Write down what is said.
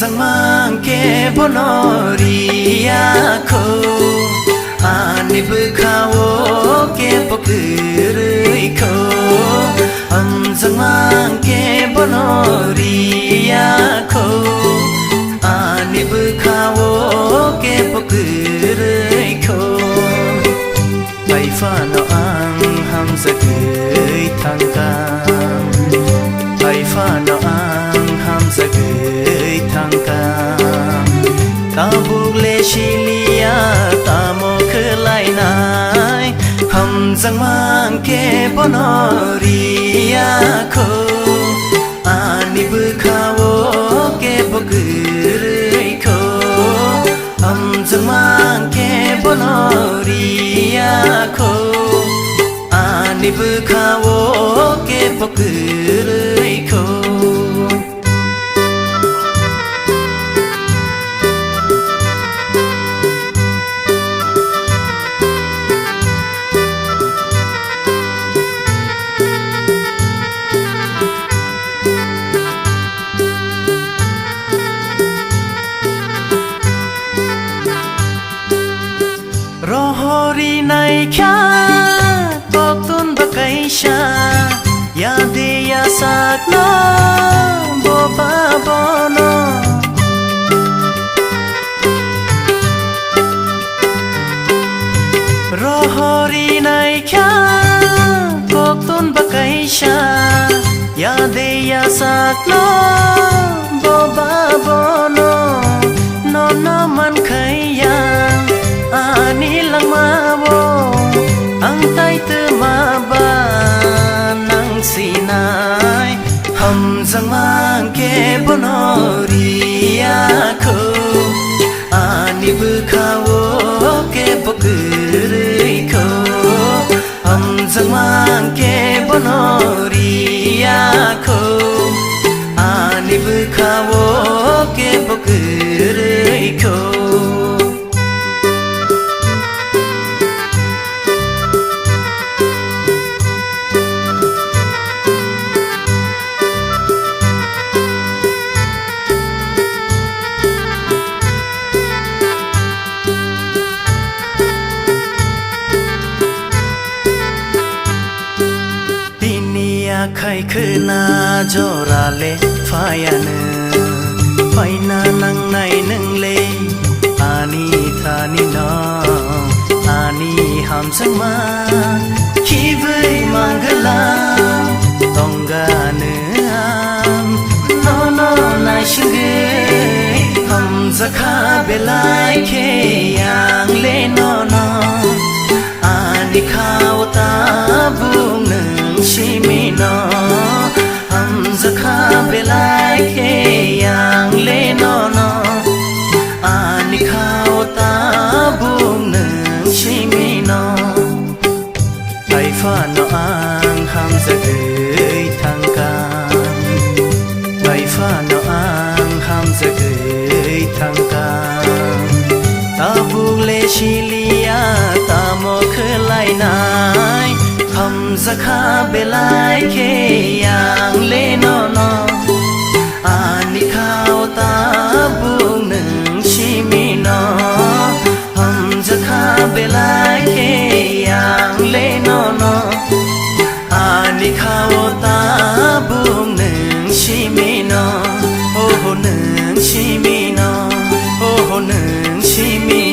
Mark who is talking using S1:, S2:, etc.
S1: sang mang ke bonoria ko ani bukhawo ke pokuri ko sang mang ke bonoria ko ani bukhawo ke pokuri ko bai fa no ang ham sa gửi thang cam bai fa no ang ham sa gửi thang cam ta buộc lệ chilia ta mo khơi lại nai ham răng mang ke bonoria ko ani bukhawo ke pokuri ko ham răng mang ke bonoria ko ani bukhawo ke pokuri ko rohori nai kya tun bakaisha ya de ya sakna bo ba bono rohori nai kya tun bakaisha ya de ya sakna bo ba bono no no man khaya ani lang ma bo ang tay tư ma ba nang sinai ham răng mang ke bonoria ko ani bukhawo ke pokuri ko ham răng mang ke bonoria ko ani bukhawo ke pokuri ko khai khna jora le phayana paina nang nai nang le ani thani na ani ham sang ma khi với mangala tonga ne am no no nai shinge ham zakha belai ke yang le no no ani khawta bung nang shimi no ham zakha belai ke yang le no no ani khawta bung nang shimi no bai fa no ang ham zagai thang cam bai fa no ang ham zagai thang cam ta buộc lệ chilia ta mo khơi lại nai ham zakha belai ke yang le no no ani khawta bung nang shimi no ham zakha belai ke yang le no no ani khawta bung nang shimi no oh nang shimi no oh nang shimi